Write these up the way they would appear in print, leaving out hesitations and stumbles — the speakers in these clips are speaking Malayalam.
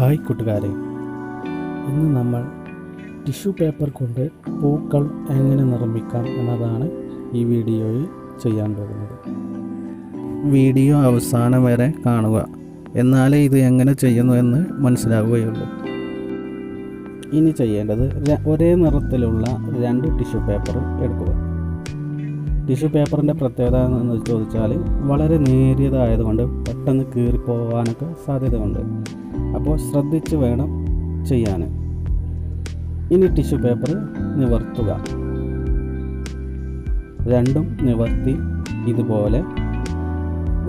ഹായ് കൂട്ടുകാരെ, ഇന്ന് നമ്മൾ ടിഷ്യൂ പേപ്പർ കൊണ്ട് പൂക്കൾ എങ്ങനെ നിർമ്മിക്കാം എന്നതാണ് ഈ വീഡിയോയിൽ ചെയ്യാൻ പോകുന്നത്. വീഡിയോ അവസാനം വരെ കാണുക, എന്നാലേ ഇത് എങ്ങനെ ചെയ്യുന്നു എന്ന് മനസ്സിലാവുകയുള്ളൂ. ഇനി ചെയ്യേണ്ടത് ഒരേ നിറത്തിലുള്ള 2 ടിഷ്യൂ പേപ്പർ എടുക്കുക. ടിഷ്യൂ പേപ്പറിൻ്റെ പ്രത്യേകത എന്ന് ചോദിച്ചാൽ വളരെ നേരിയതായതുകൊണ്ട് പെട്ടെന്ന് കീറിപ്പോകാനൊക്കെ സാധ്യതയുണ്ട്. അപ്പോൾ ശ്രദ്ധിച്ച് വേണം ചെയ്യാൻ. ഇനി ടിഷ്യൂ പേപ്പർ നിവർത്തുക. രണ്ടും നിവർത്തി ഇതുപോലെ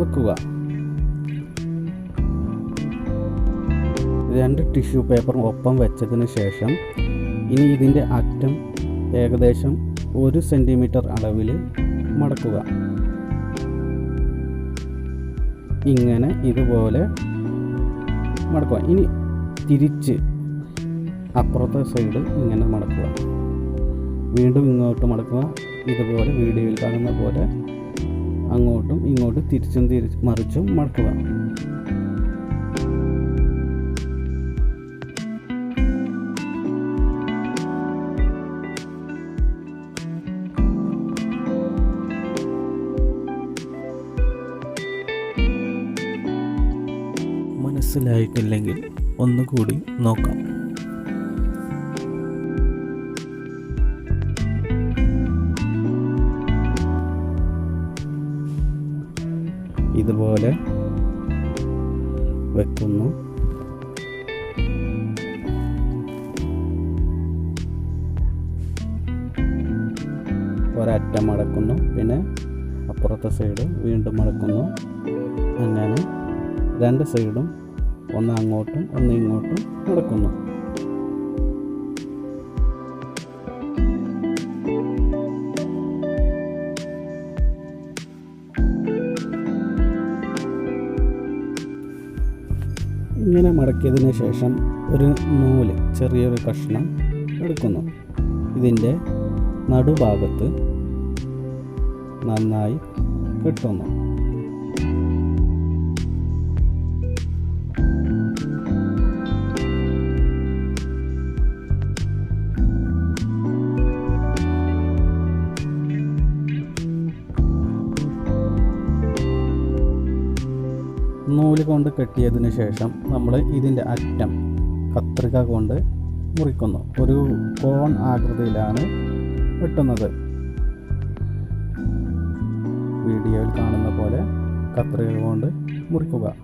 വെക്കുക. 2 ടിഷ്യൂ പേപ്പർ ഒപ്പം വെച്ചതിന് ശേഷം ഇനി ഇതിൻ്റെ അറ്റം ഏകദേശം 1 സെൻറ്റിമീറ്റർ അളവിൽ മടക്കുക. ഇങ്ങനെ ഇതുപോലെ മടക്കുക. ഇനി തിരിച്ച് അപ്പുറത്തെ സൈഡ് ഇങ്ങനെ മടക്കുക. വീണ്ടും ഇങ്ങോട്ട് മടക്കുക. ഇതുപോലെ വീഡിയോയിൽ കാണുന്ന പോലെ അങ്ങോട്ടും ഇങ്ങോട്ടും തിരിച്ചും മറിച്ചും മടക്കുക. മനസ്സിലായിട്ടില്ലെങ്കിൽ ഒന്നുകൂടി നോക്കാം. ഇതുപോലെ വെക്കുന്നു. ഒരറ്റം മടക്കുന്നു, പിന്നെ അപ്പുറത്തെ സൈഡ് വീണ്ടും മടക്കുന്നു. അങ്ങനെ 2 സൈഡും ഒന്ന് അങ്ങോട്ടും ഒന്ന് ഇങ്ങോട്ടും മടക്കുന്നു. ഇങ്ങനെ മടക്കിയതിന് ശേഷം ഒരു നൂല്, ചെറിയൊരു കഷ്ണം എടുക്കുന്നു. ഇതിൻ്റെ നടുഭാഗത്ത് നന്നായി കെട്ടുന്നു. നൂല് കൊണ്ട് കെട്ടിയതിന് ശേഷം നമ്മൾ ഇതിൻ്റെ അറ്റം കത്രിക കൊണ്ട് മുറിക്കുന്നു. ഒരു കോൺ ആകൃതിയിലാണ് വെട്ടുന്നത്. വീഡിയോയിൽ കാണുന്ന പോലെ കത്രിക കൊണ്ട് മുറിക്കുക.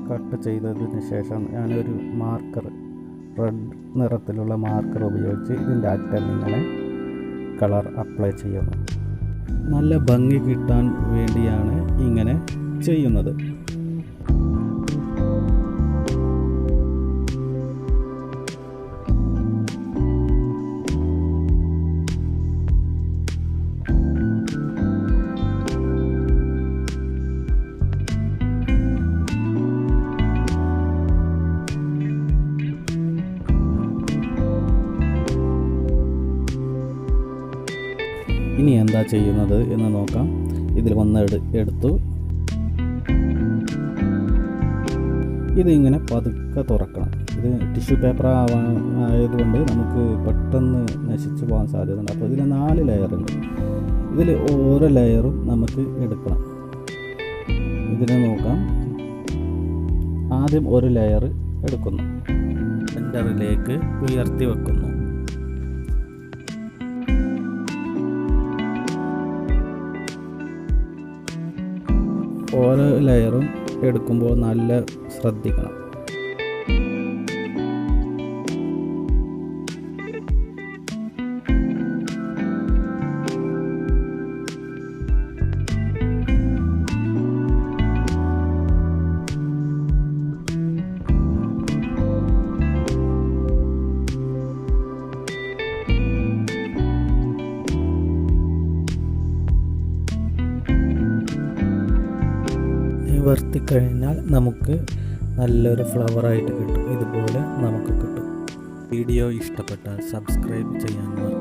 കട്ട് ചെയ്തതിന് ശേഷം ഞാനൊരു മാർക്കർ, റെഡ് നിറത്തിലുള്ള മാർക്കർ ഉപയോഗിച്ച് ഇതിൻ്റെ അറ്റം ഇങ്ങനെ കളർ അപ്ലൈ ചെയ്യുന്നു. നല്ല ഭംഗി കിട്ടാൻ വേണ്ടിയാണ് ഇങ്ങനെ ചെയ്യുന്നത്. ഇനി എന്താ ചെയ്യുന്നത് എന്ന് നോക്കാം. ഇതിൽ ഒന്ന് എടുത്തു. ഇതിങ്ങനെ പതുക്കെ തുറക്കണം. ഇത് ടിഷ്യൂ പേപ്പർ ആയതുകൊണ്ട് നമുക്ക് പെട്ടെന്ന് നശിച്ചു പോകാൻ സാധ്യതയുണ്ട്. അപ്പോൾ ഇതിൽ 4 ലെയറുണ്ട്. ഇതിൽ ഓരോ ലെയറും നമുക്ക് എടുക്കണം. ഇതിനെ നോക്കാം. ആദ്യം ഒരു ലെയർ എടുക്കുന്നു. സെൻറ്ററിലേക്ക് ഉയർത്തി വെക്കുന്നു. ഓരോ ലെയറും എടുക്കുമ്പോൾ നല്ല ശ്രദ്ധിക്കണം. നിവർത്തിക്കഴിഞ്ഞാൽ നമുക്ക് നല്ലൊരു ഫ്ലവറായിട്ട് കിട്ടും. ഇതുപോലെ നമുക്ക് കിട്ടും. വീഡിയോ ഇഷ്ടപ്പെട്ടാൽ സബ്സ്ക്രൈബ് ചെയ്യാൻ മറക്കരുത്.